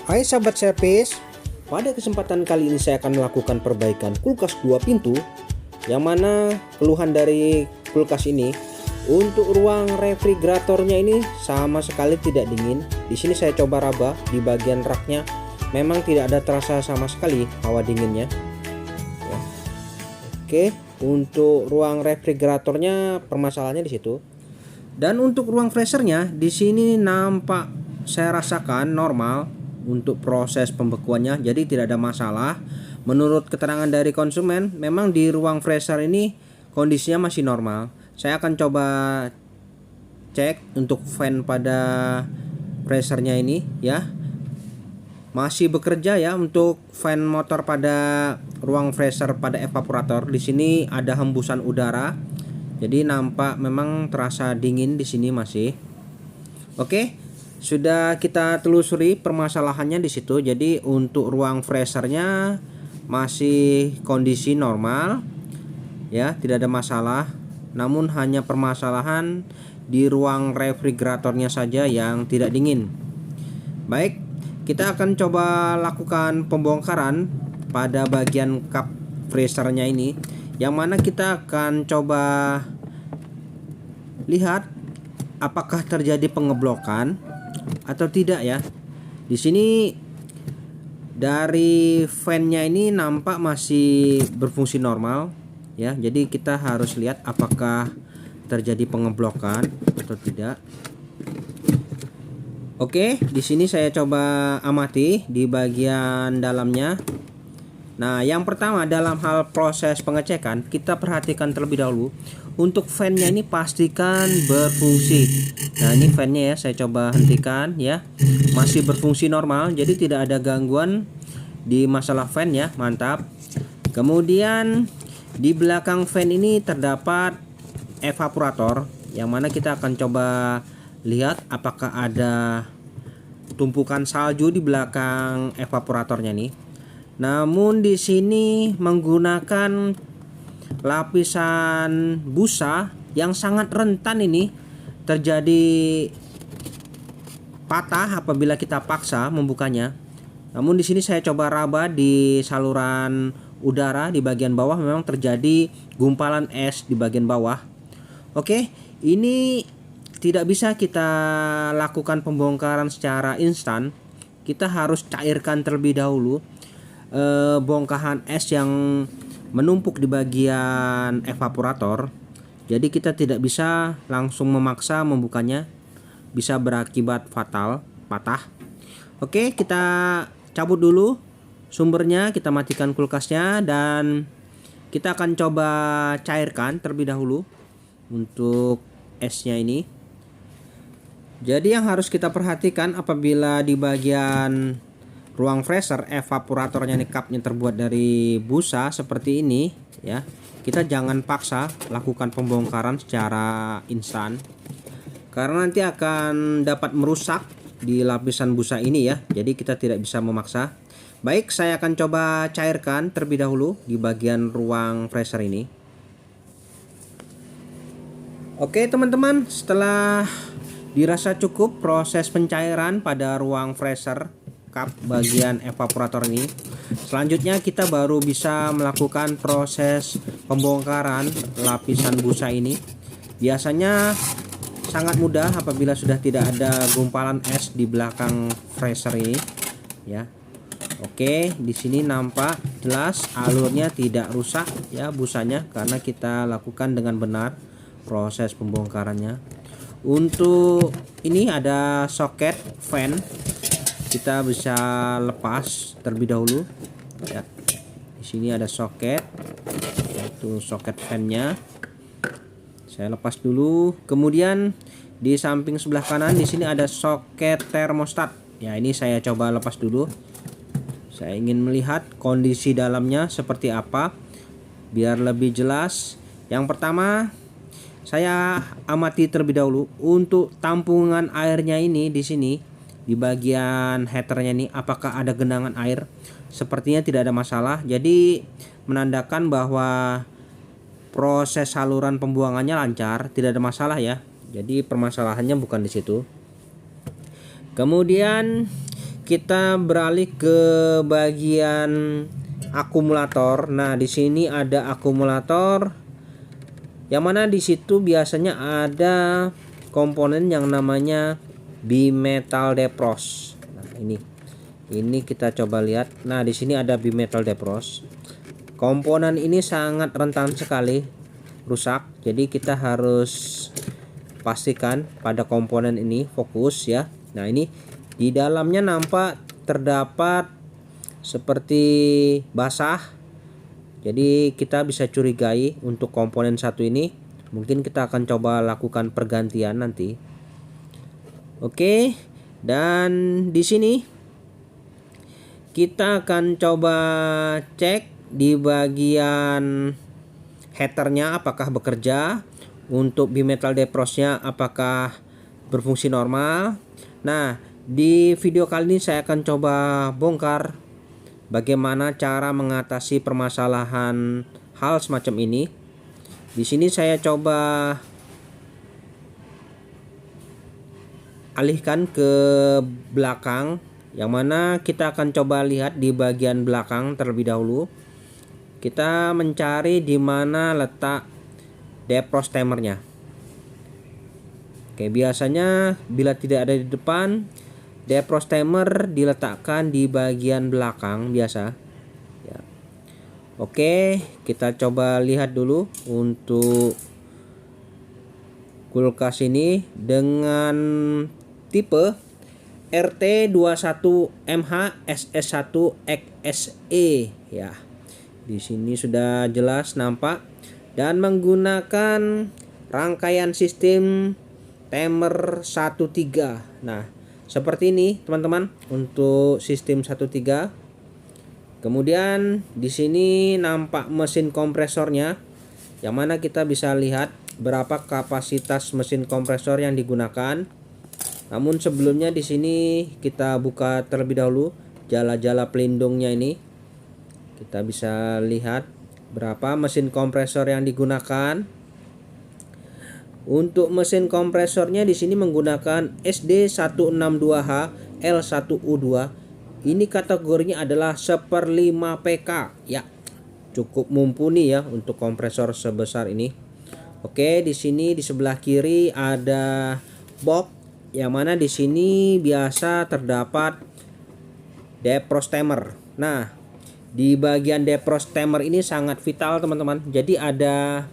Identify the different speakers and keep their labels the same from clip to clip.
Speaker 1: Hai sahabat servis, pada kesempatan kali ini saya akan melakukan perbaikan kulkas 2 pintu, yang mana keluhan dari kulkas ini untuk ruang refrigeratornya ini sama sekali tidak dingin. Di sini saya coba raba di bagian raknya, memang tidak ada terasa sama sekali hawa dinginnya. Ya. Oke, untuk ruang refrigeratornya permasalahannya di situ. Dan untuk ruang freezernya di sini nampak saya rasakan normal untuk proses pembekuannya, jadi tidak ada masalah. Menurut keterangan dari konsumen, memang di ruang freezer ini kondisinya masih normal. Saya akan coba cek untuk fan pada freezernya ini ya, masih bekerja ya. Untuk fan motor pada ruang freezer pada evaporator di sini ada hembusan udara, jadi nampak memang terasa dingin di sini masih. Oke, sudah kita telusuri permasalahannya di situ. Jadi untuk ruang freezernya masih kondisi normal ya, tidak ada masalah. Namun hanya permasalahan di ruang refrigeratornya saja yang tidak dingin. Baik, kita akan coba lakukan pembongkaran pada bagian kap freezernya ini, yang mana kita akan coba lihat apakah terjadi pengeblokan atau tidak ya. Di sini dari fan-nya ini nampak masih berfungsi normal ya. Jadi kita harus lihat apakah terjadi pengeblokan atau tidak. Oke, di sini saya coba amati di bagian dalamnya. Nah, yang pertama dalam hal proses pengecekan, kita perhatikan terlebih dahulu untuk fan-nya ini pastikan berfungsi. Nah, ini fan-nya ya, saya coba hentikan ya. Masih berfungsi normal, jadi tidak ada gangguan di masalah fan ya, mantap. Kemudian di belakang fan ini terdapat evaporator, yang mana kita akan coba lihat apakah ada tumpukan salju di belakang evaporatornya nih. Namun di sini menggunakan lapisan busa yang sangat rentan ini terjadi patah apabila kita paksa membukanya. Namun di sini saya coba raba di saluran udara di bagian bawah, memang terjadi gumpalan es di bagian bawah. Oke, ini tidak bisa kita lakukan pembongkaran secara instan. Kita harus cairkan terlebih dahulu bongkahan es yang menumpuk di bagian evaporator. Jadi kita tidak bisa langsung memaksa membukanya, bisa berakibat fatal, patah. Oke, kita cabut dulu sumbernya, kita matikan kulkasnya, dan kita akan coba cairkan terlebih dahulu untuk esnya ini. Jadi yang harus kita perhatikan apabila di bagian ruang freezer evaporatornya nih, cupnya terbuat dari busa seperti ini ya, kita jangan paksa lakukan pembongkaran secara instan, karena nanti akan dapat merusak di lapisan busa ini ya. Jadi kita tidak bisa memaksa. Baik, saya akan coba cairkan terlebih dahulu di bagian ruang freezer ini. Oke teman-teman, setelah dirasa cukup proses pencairan pada ruang freezer kap bagian evaporator ini, selanjutnya kita baru bisa melakukan proses pembongkaran lapisan busa ini. Biasanya sangat mudah apabila sudah tidak ada gumpalan es di belakang freezer ini ya. Oke, di sini nampak jelas alurnya tidak rusak ya busanya, karena kita lakukan dengan benar proses pembongkarannya. Untuk ini ada soket fan, kita bisa lepas terlebih dahulu ya. Di sini ada soket, yaitu soket fan-nya. Saya lepas dulu. Kemudian di samping sebelah kanan di sini ada soket termostat. Ya, ini saya coba lepas dulu. Saya ingin melihat kondisi dalamnya seperti apa biar lebih jelas. Yang pertama, saya amati terlebih dahulu untuk tampungan airnya ini di sini. Di bagian heaternya nih, apakah ada genangan air? Sepertinya tidak ada masalah. Jadi menandakan bahwa proses saluran pembuangannya lancar, tidak ada masalah ya. Jadi permasalahannya bukan di situ. Kemudian kita beralih ke bagian akumulator. Nah, di sini ada akumulator yang mana di situ biasanya ada komponen yang namanya bimetal depros. Nah, ini kita coba lihat. Nah, di sini ada bimetal depros. Komponen ini sangat rentan sekali rusak. Jadi kita harus pastikan pada komponen ini fokus ya. Nah, ini di dalamnya nampak terdapat seperti basah. Jadi kita bisa curigai untuk komponen satu ini. Mungkin kita akan coba lakukan pergantian nanti. Oke, dan di sini kita akan coba cek di bagian headernya apakah bekerja, untuk bimetal deprosnya apakah berfungsi normal. Nah, di video kali ini saya akan coba bongkar bagaimana cara mengatasi permasalahan hal semacam ini. Di sini saya coba alihkan ke belakang, yang mana kita akan coba lihat di bagian belakang terlebih dahulu. Kita mencari di mana letak depros timernya. Oke, biasanya bila tidak ada di depan, depros timer diletakkan di bagian belakang biasa. Ya. Oke, kita coba lihat dulu untuk kulkas ini dengan tipe RT21MH SS1 XSE ya. Di sini sudah jelas nampak, dan menggunakan rangkaian sistem timer 13. Nah, seperti ini teman-teman untuk sistem 13. Kemudian di sini nampak mesin kompresornya, yang mana kita bisa lihat berapa kapasitas mesin kompresor yang digunakan. Namun sebelumnya di sini kita buka terlebih dahulu jala-jala pelindungnya ini. Kita bisa lihat berapa mesin kompresor yang digunakan. Untuk mesin kompresornya di sini menggunakan SD162H L1U2. Ini kategorinya adalah 1/5 PK ya. Cukup mumpuni ya untuk kompresor sebesar ini. Oke, di sini di sebelah kiri ada box, yang mana di sini biasa terdapat depros timer. Nah, di bagian depros timer ini sangat vital teman-teman. Jadi ada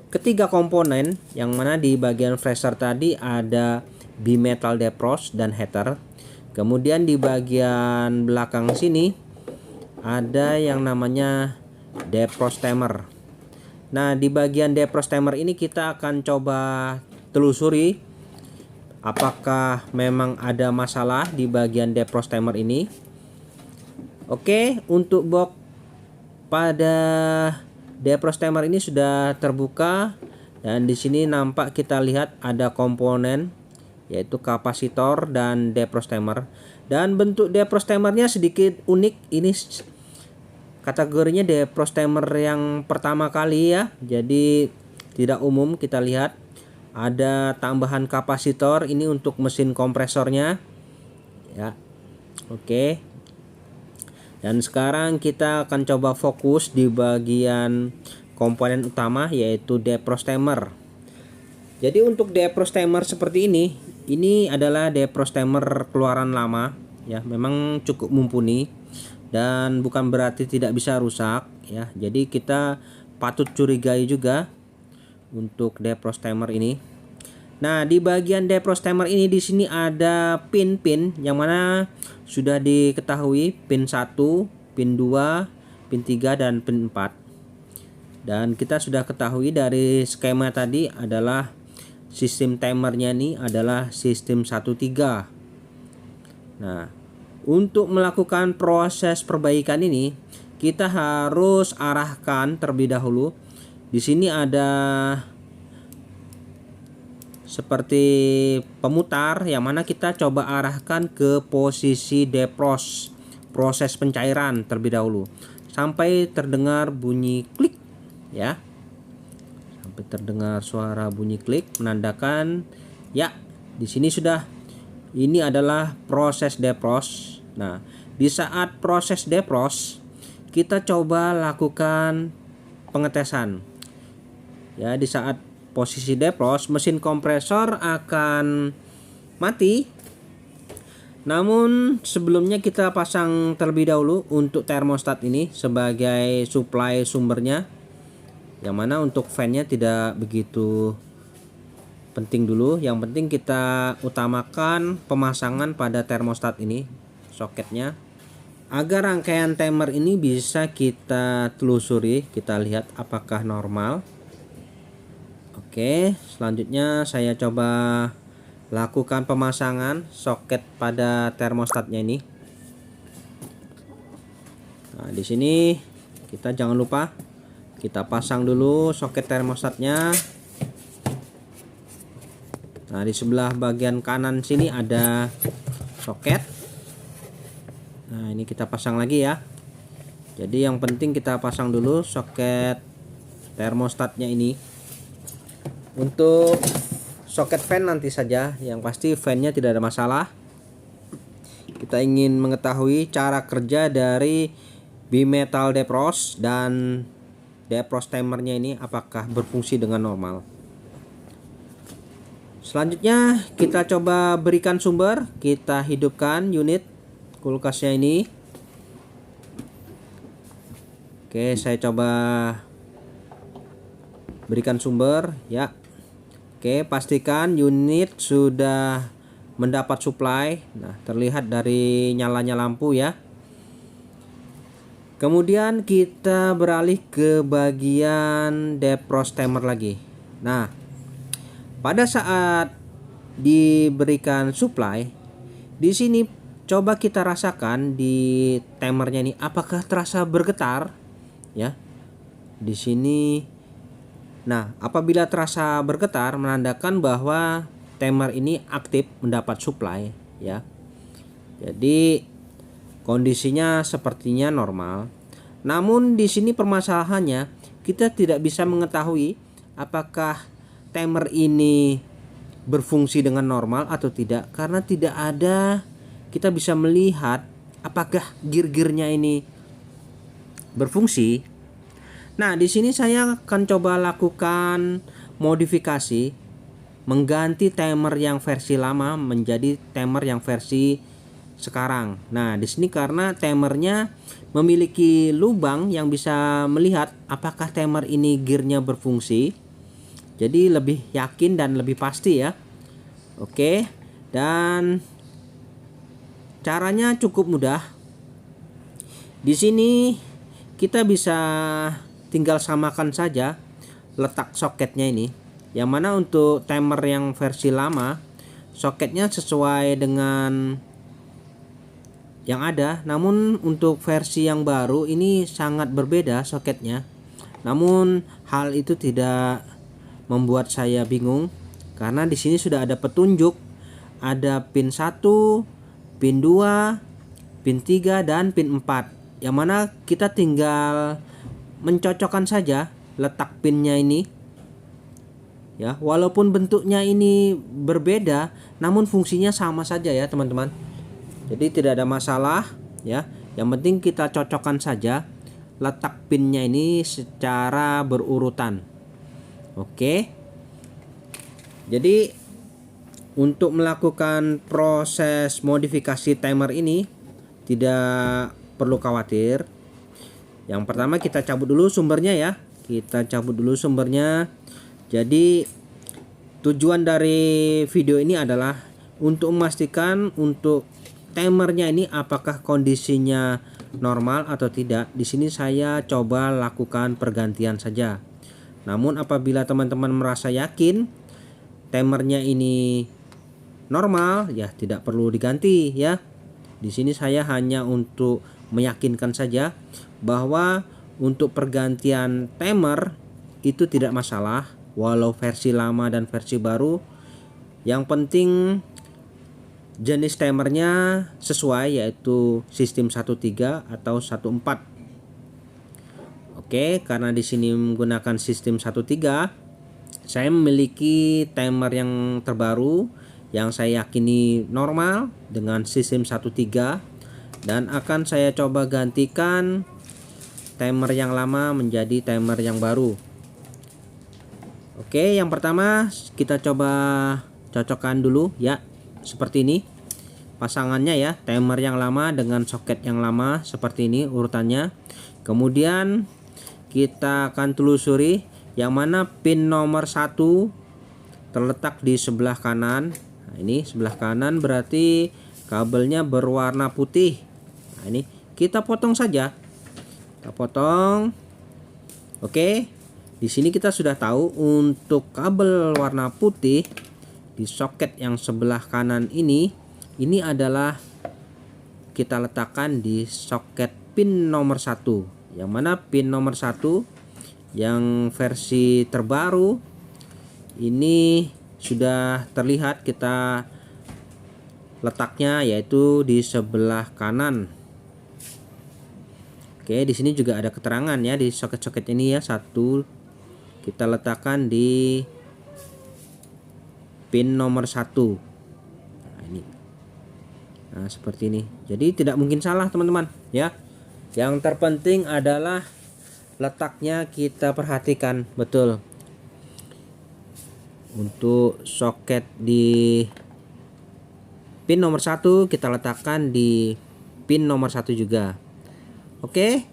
Speaker 1: ketiga komponen, yang mana di bagian flasher tadi ada bimetal depros dan header. Kemudian di bagian belakang sini ada yang namanya depros timer. Nah, di bagian depros timer ini kita akan coba telusuri apakah memang ada masalah di bagian depros timer ini. Oke, untuk box pada depros timer ini sudah terbuka, dan di sini nampak kita lihat ada komponen yaitu kapasitor dan depros timer. Dan bentuk depros timernya sedikit unik. Ini kategorinya depros timer yang pertama kali ya. Jadi tidak umum. Kita lihat ada tambahan kapasitor ini untuk mesin kompresornya ya. Oke. Dan sekarang kita akan coba fokus di bagian komponen utama yaitu depros timer. Jadi untuk depros timer seperti ini adalah depros timer keluaran lama ya, memang cukup mumpuni dan bukan berarti tidak bisa rusak ya. Jadi kita patut curigai juga untuk depros timer ini. Nah, di bagian depros timer ini di sini ada pin-pin yang mana sudah diketahui, pin 1, pin 2, pin 3 dan pin 4. Dan kita sudah ketahui dari skema tadi adalah sistem timernya ini adalah sistem 13. Nah, untuk melakukan proses perbaikan ini kita harus arahkan terlebih dahulu. Di sini ada seperti pemutar, yang mana kita coba arahkan ke posisi depros proses pencairan terlebih dahulu sampai terdengar bunyi klik ya, sampai terdengar suara bunyi klik menandakan ya di sini sudah, ini adalah proses depros. Nah, di saat proses defrost kita coba lakukan pengetesan. Ya, di saat posisi defrost mesin kompresor akan mati. Namun sebelumnya kita pasang terlebih dahulu untuk termostat ini sebagai supply sumbernya, yang mana untuk fan-nya tidak begitu penting dulu. Yang penting kita utamakan pemasangan pada termostat ini, soketnya, agar rangkaian timer ini bisa kita telusuri, kita lihat apakah normal. Oke, selanjutnya saya coba lakukan pemasangan soket pada termostatnya ini. Nah, di sini kita jangan lupa kita pasang dulu soket termostatnya. Nah, di sebelah bagian kanan sini ada soket. Nah, ini kita pasang lagi ya. Jadi yang penting kita pasang dulu soket termostatnya ini. Untuk soket fan nanti saja, yang pasti fan-nya tidak ada masalah. Kita ingin mengetahui cara kerja dari bimetal defrost dan defrost timernya ini apakah berfungsi dengan normal. Selanjutnya kita coba berikan sumber, kita hidupkan unit kulkasnya ini. Oke, saya coba berikan sumber ya. Oke, pastikan unit sudah mendapat supply. Nah, terlihat dari nyalanya lampu ya. Kemudian kita beralih ke bagian defrost timer lagi. Nah, pada saat diberikan supply, di sini coba kita rasakan di timernya ini apakah terasa bergetar ya. Di sini, nah, apabila terasa bergetar menandakan bahwa timer ini aktif mendapat supply ya. Jadi kondisinya sepertinya normal. Namun di sini permasalahannya kita tidak bisa mengetahui apakah timer ini berfungsi dengan normal atau tidak, karena tidak ada, kita bisa melihat apakah gear-gearnya ini berfungsi. Nah, di sini saya akan coba lakukan modifikasi, mengganti timer yang versi lama menjadi timer yang versi sekarang. Nah, di sini karena timernya memiliki lubang yang bisa melihat apakah timer ini gearnya berfungsi, jadi lebih yakin dan lebih pasti ya. Oke, dan caranya cukup mudah. Di sini kita bisa tinggal samakan saja letak soketnya ini. Yang mana untuk timer yang versi lama soketnya sesuai dengan yang ada, namun untuk versi yang baru ini sangat berbeda soketnya. Namun hal itu tidak membuat saya bingung, karena di sini sudah ada petunjuk, ada pin 1, pin 2, pin 3 dan pin 4. Yang mana kita tinggal mencocokkan saja letak pinnya ini. Ya, walaupun bentuknya ini berbeda, namun fungsinya sama saja ya, teman-teman. Jadi tidak ada masalah ya. Yang penting kita cocokkan saja letak pinnya ini secara berurutan. Oke. Jadi untuk melakukan proses modifikasi timer ini tidak perlu khawatir. Yang pertama kita cabut dulu sumbernya ya. Kita cabut dulu sumbernya. Jadi tujuan dari video ini adalah untuk memastikan untuk timernya ini apakah kondisinya normal atau tidak. Di sini saya coba lakukan pergantian saja. Namun apabila teman-teman merasa yakin timernya ini normal, ya tidak perlu diganti ya. Di sini saya hanya untuk meyakinkan saja bahwa untuk pergantian timer itu tidak masalah, walau versi lama dan versi baru. Yang penting jenis timernya sesuai, yaitu sistem 13 atau 14. Oke, karena di sini menggunakan sistem 13, saya memiliki timer yang terbaru yang saya yakini normal dengan sistem 13. dan akan saya coba gantikan timer yang lama menjadi timer yang baru. Oke, yang pertama kita coba cocokkan dulu ya, seperti ini pasangannya ya, timer yang lama dengan soket yang lama seperti ini urutannya. Kemudian kita akan telusuri yang mana pin nomor 1 terletak di sebelah kanan. Nah, ini sebelah kanan berarti kabelnya berwarna putih. Nah, ini kita potong saja. Kita potong. Oke. Di sini kita sudah tahu untuk kabel warna putih di soket yang sebelah kanan ini adalah kita letakkan di soket pin nomor 1. Yang mana pin nomor 1 yang versi terbaru ini sudah terlihat kita letaknya yaitu di sebelah kanan. Oke, di sini juga ada keterangan ya di soket-soket ini ya. Satu kita letakkan di pin nomor 1. Nah, ini. Nah, seperti ini. Jadi tidak mungkin salah, teman-teman, ya. Yang terpenting adalah letaknya kita perhatikan betul. Untuk soket di pin nomor 1 kita letakkan di pin nomor 1 juga. Oke,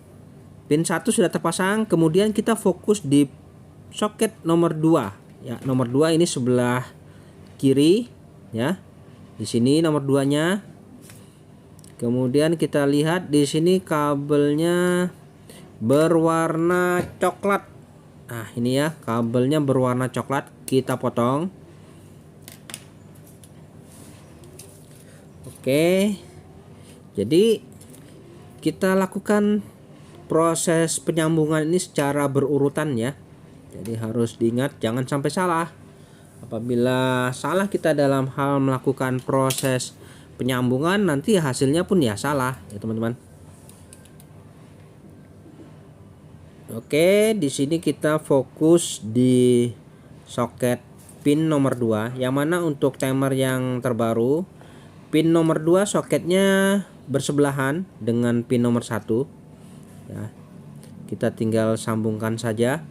Speaker 1: pin 1 sudah terpasang. Kemudian kita fokus di soket nomor 2 ya. Nomor 2 ini sebelah kiri ya. Di sini nomor 2-nya. Kemudian kita lihat di sini kabelnya berwarna coklat. Nah, ini ya, kabelnya berwarna coklat. Kita potong. Oke. Jadi kita lakukan proses penyambungan ini secara berurutan ya. Jadi harus diingat jangan sampai salah. Apabila salah kita dalam hal melakukan proses penyambungan, nanti hasilnya pun ya salah ya, teman-teman. Oke, di sini kita fokus di soket pin nomor 2, yang mana untuk timer yang terbaru pin nomor 2 soketnya bersebelahan dengan pin nomor 1 ya. Kita tinggal sambungkan saja.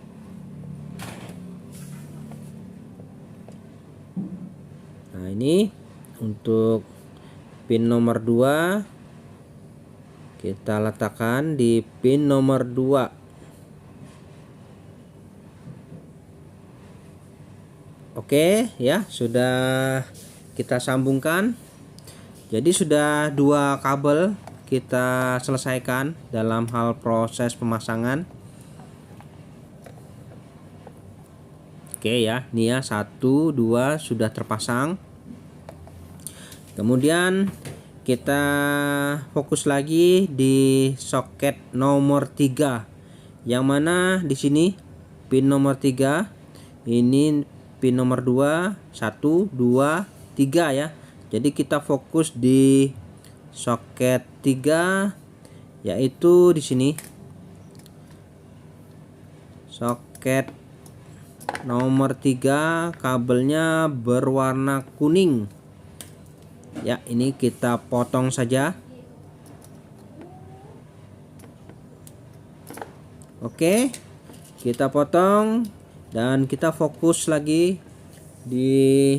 Speaker 1: Nah, ini untuk pin nomor 2 kita letakkan di pin nomor 2. Oke ya, sudah kita sambungkan. Jadi sudah 2 kabel kita selesaikan dalam hal proses pemasangan. Oke ya, ini ya 1, 2 sudah terpasang. Kemudian kita fokus lagi di soket nomor 3, yang mana di sini pin nomor 3 ini pin nomor 2, 1, 2, 3 ya. Jadi kita fokus di soket 3, yaitu di sini soket nomor 3 kabelnya berwarna kuning. Ya, ini kita potong saja. Oke, kita potong dan kita fokus lagi di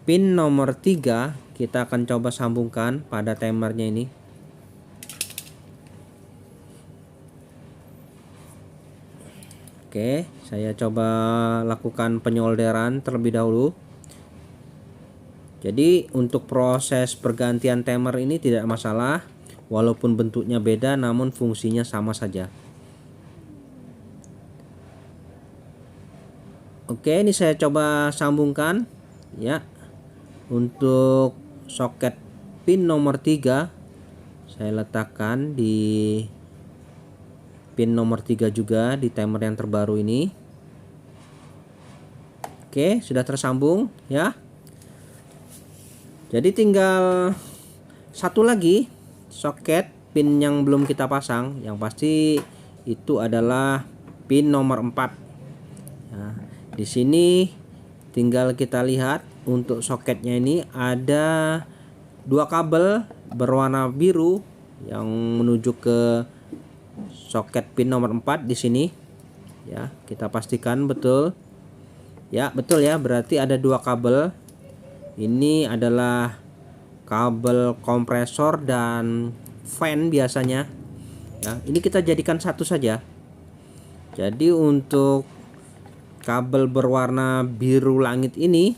Speaker 1: pin nomor 3. Kita akan coba sambungkan pada timernya ini. Oke, saya coba lakukan penyolderan terlebih dahulu. Jadi untuk proses pergantian timer ini tidak masalah, walaupun bentuknya beda namun fungsinya sama saja. Oke, ini saya coba sambungkan ya. Untuk soket pin nomor 3 saya letakkan di pin nomor 3 juga di timer yang terbaru ini. Oke, sudah tersambung ya. Jadi tinggal satu lagi soket pin yang belum kita pasang, yang pasti itu adalah pin nomor 4. Nah, di sini tinggal kita lihat untuk soketnya ini ada 2 kabel berwarna biru yang menuju ke soket pin nomor 4 di sini. Ya, kita pastikan betul. Ya, betul ya, berarti ada dua kabel. Ini adalah kabel kompresor dan fan biasanya. Ya, ini kita jadikan satu saja. Jadi untuk kabel berwarna biru langit ini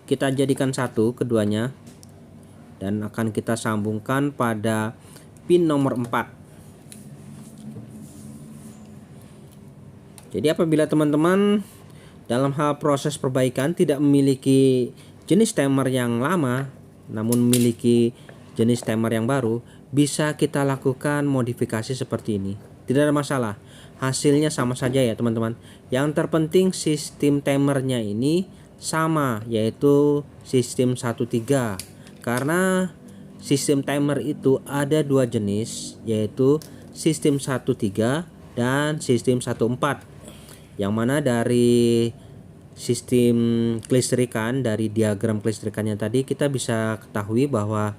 Speaker 1: kita jadikan satu keduanya dan akan kita sambungkan pada pin nomor 4. Jadi apabila teman-teman dalam hal proses perbaikan tidak memiliki jenis timer yang lama namun memiliki jenis timer yang baru, bisa kita lakukan modifikasi seperti ini. Tidak ada masalah, hasilnya sama saja ya teman-teman. Yang terpenting sistem timernya ini sama, yaitu sistem 13. Karena sistem timer itu ada dua jenis, yaitu sistem 13 dan sistem 14. Yang mana dari sistem kelistrikan, dari diagram kelistrikannya tadi kita bisa ketahui bahwa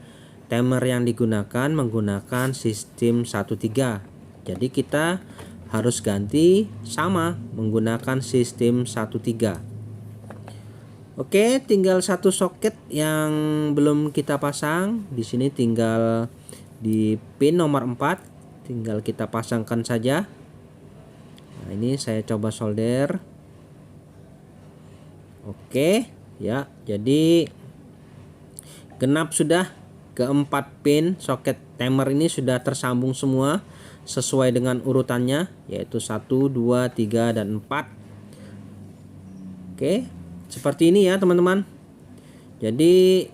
Speaker 1: timer yang digunakan menggunakan sistem 13. Jadi kita harus ganti sama menggunakan sistem 13. Oke, tinggal satu soket yang belum kita pasang. Di sini tinggal di pin nomor 4, tinggal kita pasangkan saja. Nah, ini saya coba solder. Oke, ya. Jadi genap sudah, keempat pin soket timer ini sudah tersambung semua sesuai dengan urutannya, yaitu 1, 2, 3 dan 4. Oke, seperti ini ya teman-teman. Jadi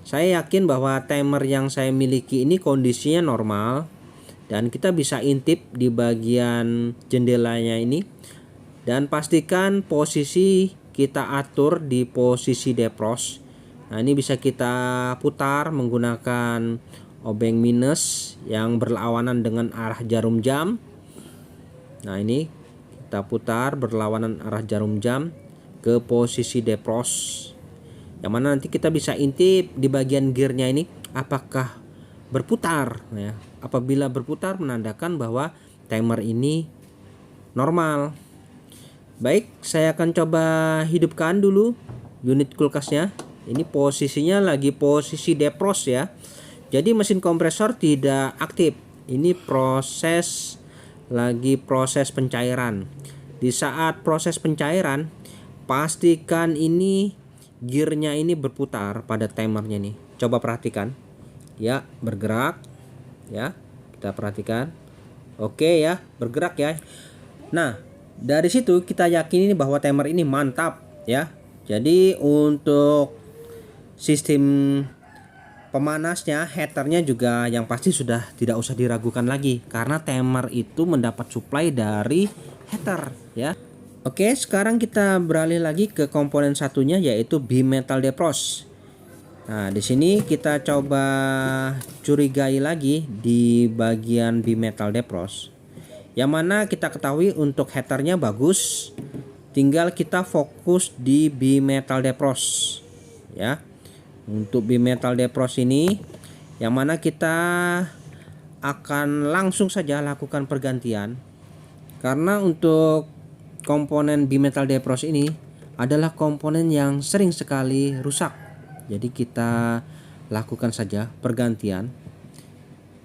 Speaker 1: saya yakin bahwa timer yang saya miliki ini kondisinya normal dan kita bisa intip di bagian jendelanya ini, dan pastikan posisi kita atur di posisi defrost. Nah, ini bisa kita putar menggunakan obeng minus yang berlawanan dengan arah jarum jam. Nah, ini kita putar berlawanan arah jarum jam ke posisi defrost, yang mana nanti kita bisa intip di bagian gearnya ini apakah berputar. Nah, ya, apabila berputar menandakan bahwa timer ini normal. Baik, saya akan coba hidupkan dulu unit kulkasnya. Ini posisinya lagi posisi defrost ya. Jadi mesin kompresor tidak aktif. Ini lagi proses pencairan. Di saat proses pencairan, pastikan ini gearnya ini berputar pada timernya nih. Coba perhatikan. Ya, bergerak. Ya, kita perhatikan. Oke ya, bergerak ya. Nah, dari situ kita yakin ini bahwa timer ini mantap ya. Jadi untuk sistem pemanasnya, heaternya juga yang pasti sudah tidak usah diragukan lagi, karena timer itu mendapat supply dari heater ya. Oke, sekarang kita beralih lagi ke komponen satunya, yaitu bimetal defrost. Nah, di sini kita coba curigai lagi di bagian bimetal defrost, yang mana kita ketahui untuk heaternya bagus. Tinggal kita fokus di bimetal defrost ya. Untuk bimetal defrost ini, yang mana kita akan langsung saja lakukan pergantian, karena untuk komponen bimetal defrost ini adalah komponen yang sering sekali rusak. Jadi kita lakukan saja pergantian.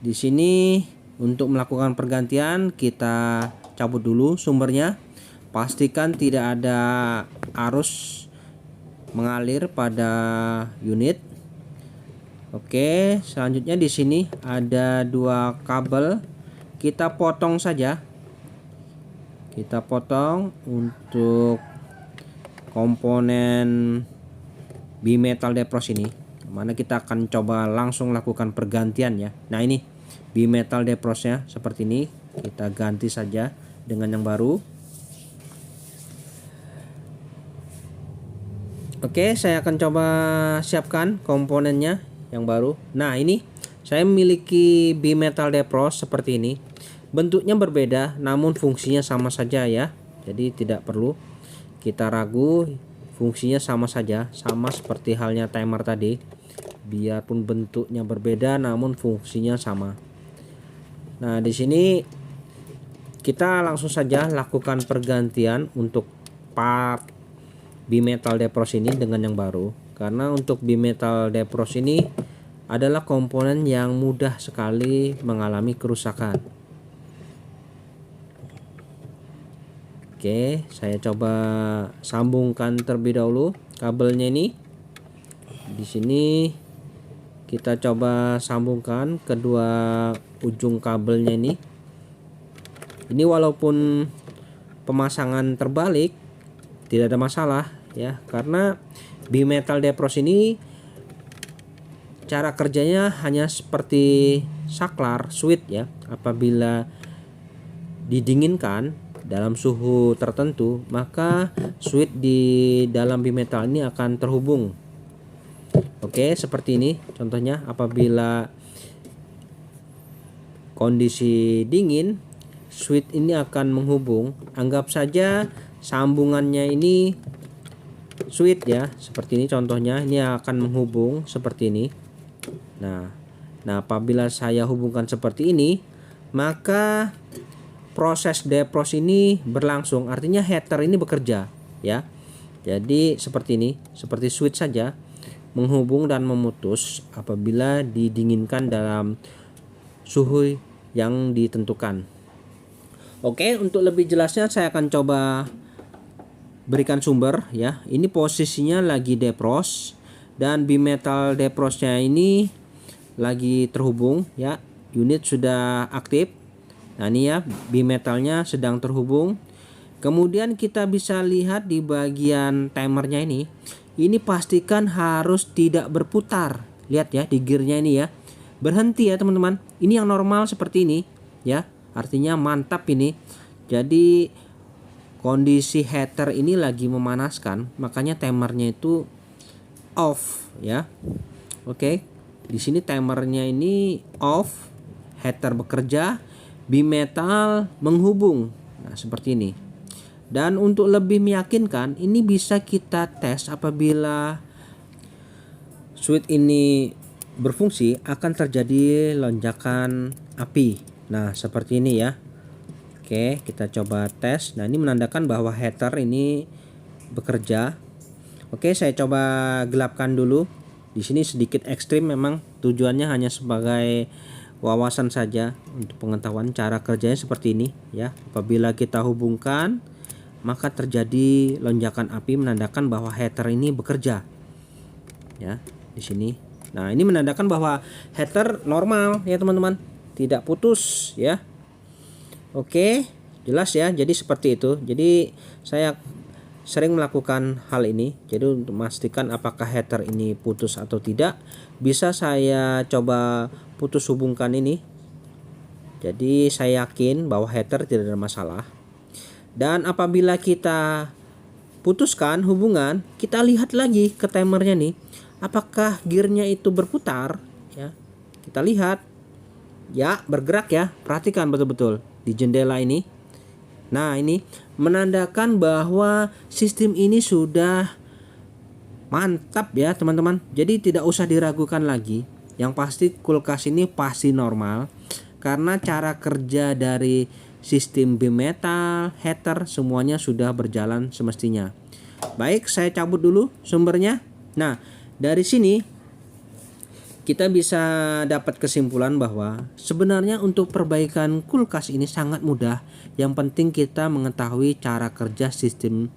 Speaker 1: Di sini untuk melakukan pergantian kita cabut dulu sumbernya. Pastikan tidak ada arus mengalir pada unit. Oke, selanjutnya di sini ada dua kabel. Kita potong saja. Kita potong untuk komponen bimetal defrost ini, mana kita akan coba langsung lakukan pergantian ya. Nah, ini bimetal defrostnya seperti ini, kita ganti saja dengan yang baru. Oke, saya akan coba siapkan komponennya yang baru. Nah, ini saya memiliki bimetal defrost seperti ini. Bentuknya berbeda namun fungsinya sama saja ya. Jadi tidak perlu kita ragu, fungsinya sama saja, sama seperti halnya timer tadi. biarpun bentuknya berbeda namun fungsinya sama. Nah, di sini kita langsung saja lakukan pergantian untuk part bimetal depros ini dengan yang baru, karena untuk bimetal depros ini adalah komponen yang mudah sekali mengalami kerusakan. Oke, saya coba sambungkan terlebih dahulu kabelnya ini. Di sini kita coba sambungkan kedua ujung kabelnya ini. Ini walaupun pemasangan terbalik tidak ada masalah ya, karena bimetal depros ini cara kerjanya hanya seperti saklar switch ya. Apabila didinginkan dalam suhu tertentu, maka switch di dalam bimetal ini akan terhubung. Oke, seperti ini contohnya. Apabila kondisi dingin, switch ini akan menghubung. Anggap saja sambungannya ini switch ya, seperti ini contohnya. Ini akan menghubung seperti ini. Nah, apabila saya hubungkan seperti ini, maka proses depros ini berlangsung, artinya heater ini bekerja ya. Jadi seperti ini, seperti switch saja, menghubung dan memutus apabila didinginkan dalam suhu yang ditentukan. Oke, untuk lebih jelasnya saya akan coba berikan sumber ya. Ini posisinya lagi depros dan bimetal deprosnya ini lagi terhubung ya. Unit sudah aktif. Nah, ini ya, bimetalnya sedang terhubung. Kemudian kita bisa lihat di bagian timernya ini. Ini pastikan harus tidak berputar. Lihat ya di gearnya ini ya. Berhenti ya teman-teman. Ini yang normal seperti ini ya. Artinya mantap ini. Jadi kondisi heater ini lagi memanaskan, makanya timernya itu off ya. Oke. Di sini timernya ini off, heater bekerja, bimetal menghubung. Nah, seperti ini. Dan untuk lebih meyakinkan, ini bisa kita tes apabila switch ini berfungsi akan terjadi lonjakan api. Nah, seperti ini ya. Oke, kita coba tes. Nah, ini menandakan bahwa heater ini bekerja. Oke, saya coba gelapkan dulu. Di sini sedikit ekstrim memang, tujuannya hanya sebagai wawasan saja untuk pengetahuan cara kerjanya seperti ini ya. Apabila kita hubungkan, maka terjadi lonjakan api menandakan bahwa heater ini bekerja. Ya, di sini. Nah, ini menandakan bahwa heater normal ya, teman-teman. Tidak putus ya. Oke, jelas ya. Jadi seperti itu. Jadi saya sering melakukan hal ini. Jadi untuk memastikan apakah heater ini putus atau tidak, bisa saya coba putus hubungkan ini. Jadi saya yakin bahwa heater tidak ada masalah. Dan apabila kita putuskan hubungan, kita lihat lagi ke timernya nih, apakah gearnya itu berputar ya. Kita lihat ya, bergerak ya. Perhatikan betul-betul di jendela ini. Nah, ini menandakan bahwa sistem ini sudah mantap ya teman-teman. Jadi tidak usah diragukan lagi. Yang pasti kulkas ini pasti normal, karena cara kerja dari sistem bimetal, heater semuanya sudah berjalan semestinya. Baik, saya cabut dulu sumbernya. Nah, dari sini kita bisa dapat kesimpulan bahwa sebenarnya untuk perbaikan kulkas ini sangat mudah. Yang penting kita mengetahui cara kerja sistem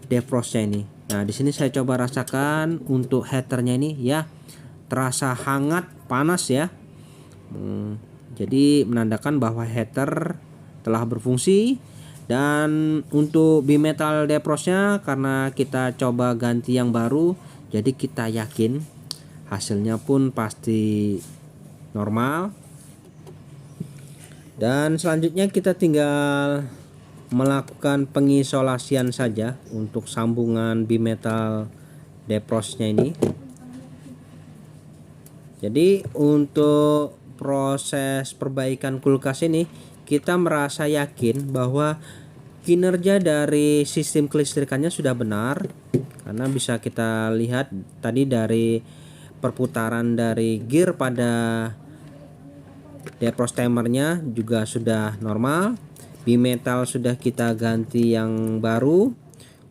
Speaker 1: defrostnya ini. Nah, di sini saya coba rasakan untuk heaternya ini ya, terasa hangat, panas ya. Jadi menandakan bahwa heater telah berfungsi. Dan untuk bimetal defrostnya, karena kita coba ganti yang baru, jadi kita yakin hasilnya pun pasti normal. Dan selanjutnya kita tinggal melakukan pengisolasian saja untuk sambungan bimetal defrostnya ini. Jadi untuk proses perbaikan kulkas ini, kita merasa yakin bahwa kinerja dari sistem kelistrikannya sudah benar, karena bisa kita lihat tadi dari perputaran dari gear pada defrost timernya juga sudah normal. Bimetal sudah kita ganti yang baru.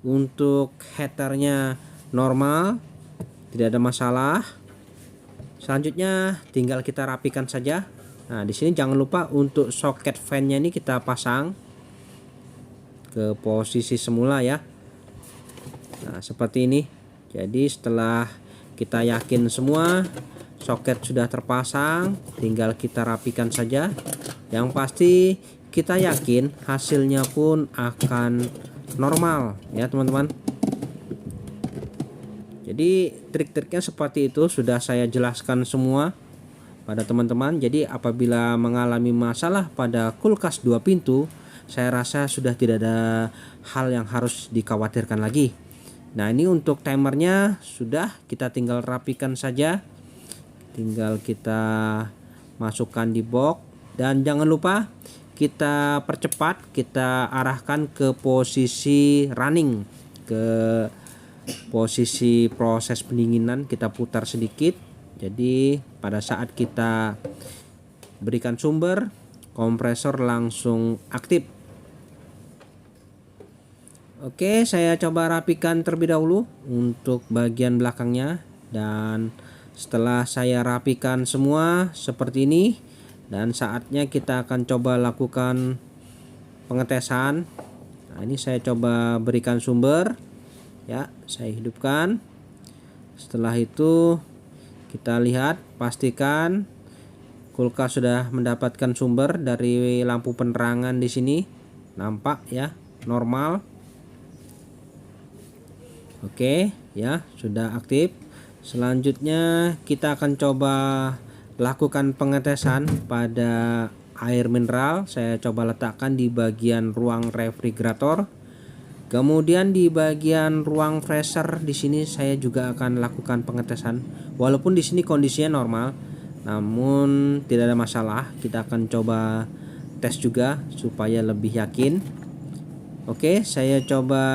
Speaker 1: Untuk heaternya normal, tidak ada masalah. Selanjutnya tinggal kita rapikan saja. Nah, di sini jangan lupa untuk soket fan-nya ini kita pasang ke posisi semula ya. Nah, seperti ini. Jadi setelah kita yakin semua soket sudah terpasang, tinggal kita rapikan saja. Yang pasti kita yakin hasilnya pun akan normal ya teman-teman. Jadi trik-triknya seperti itu sudah saya jelaskan semua pada teman-teman. Jadi apabila mengalami masalah pada kulkas 2 pintu, saya rasa sudah tidak ada hal yang harus dikhawatirkan lagi. Nah, ini untuk timernya sudah, kita tinggal rapikan saja. Tinggal kita masukkan di box dan jangan lupa kita percepat, kita arahkan ke posisi running, ke posisi proses pendinginan kita putar sedikit. Jadi pada saat kita berikan sumber, kompresor langsung aktif. Oke, saya coba rapikan terlebih dahulu untuk bagian belakangnya. Dan setelah saya rapikan semua seperti ini, dan saatnya kita akan coba lakukan pengetesan. Nah, ini saya coba berikan sumber ya, saya hidupkan. Setelah itu kita lihat, pastikan kulkas sudah mendapatkan sumber dari lampu penerangan di sini. Nampak ya, normal. Oke, ya, sudah aktif. Selanjutnya kita akan coba lakukan pengetesan pada air mineral. Saya coba letakkan di bagian ruang refrigerator. Kemudian di bagian ruang freezer di sini saya juga akan lakukan pengetesan. Walaupun di sini kondisinya normal, namun tidak ada masalah. Kita akan coba tes juga supaya lebih yakin. Oke, saya coba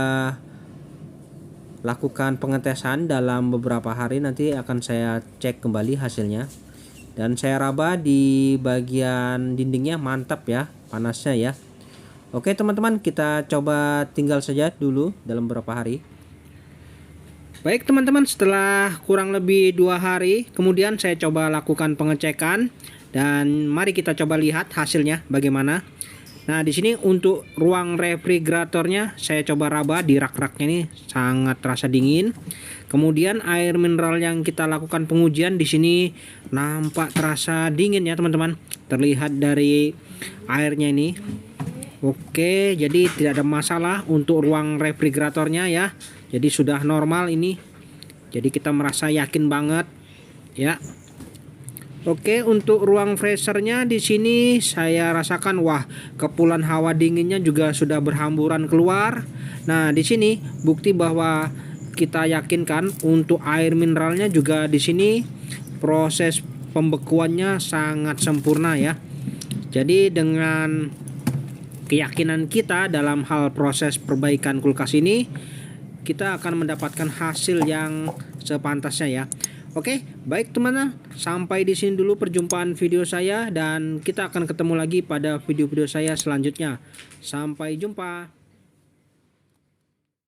Speaker 1: lakukan pengetesan dalam beberapa hari, nanti akan saya cek kembali hasilnya. Dan saya raba di bagian dindingnya, mantap ya panasnya ya. Oke teman-teman, kita coba tinggal saja dulu dalam beberapa hari. Baik teman-teman, setelah kurang lebih 2 hari kemudian saya coba lakukan pengecekan, dan mari kita coba lihat hasilnya bagaimana. Nah, di sini untuk ruang refrigeratornya saya coba raba di rak-raknya, ini sangat terasa dingin. Kemudian air mineral yang kita lakukan pengujian di sini nampak terasa dingin ya teman-teman. Terlihat dari airnya ini. Oke, jadi tidak ada masalah untuk ruang refrigeratornya ya. Jadi sudah normal ini. Jadi kita merasa yakin banget ya. Oke, untuk ruang freezernya di sini saya rasakan wah, kepulan hawa dinginnya juga sudah berhamburan keluar. Nah, di sini bukti bahwa kita yakinkan untuk air mineralnya juga di sini proses pembekuannya sangat sempurna ya. Jadi dengan keyakinan kita dalam hal proses perbaikan kulkas ini, kita akan mendapatkan hasil yang sepantasnya ya. Oke, baik teman-teman, sampai di sini dulu perjumpaan video saya, dan kita akan ketemu lagi pada video-video saya selanjutnya. Sampai jumpa.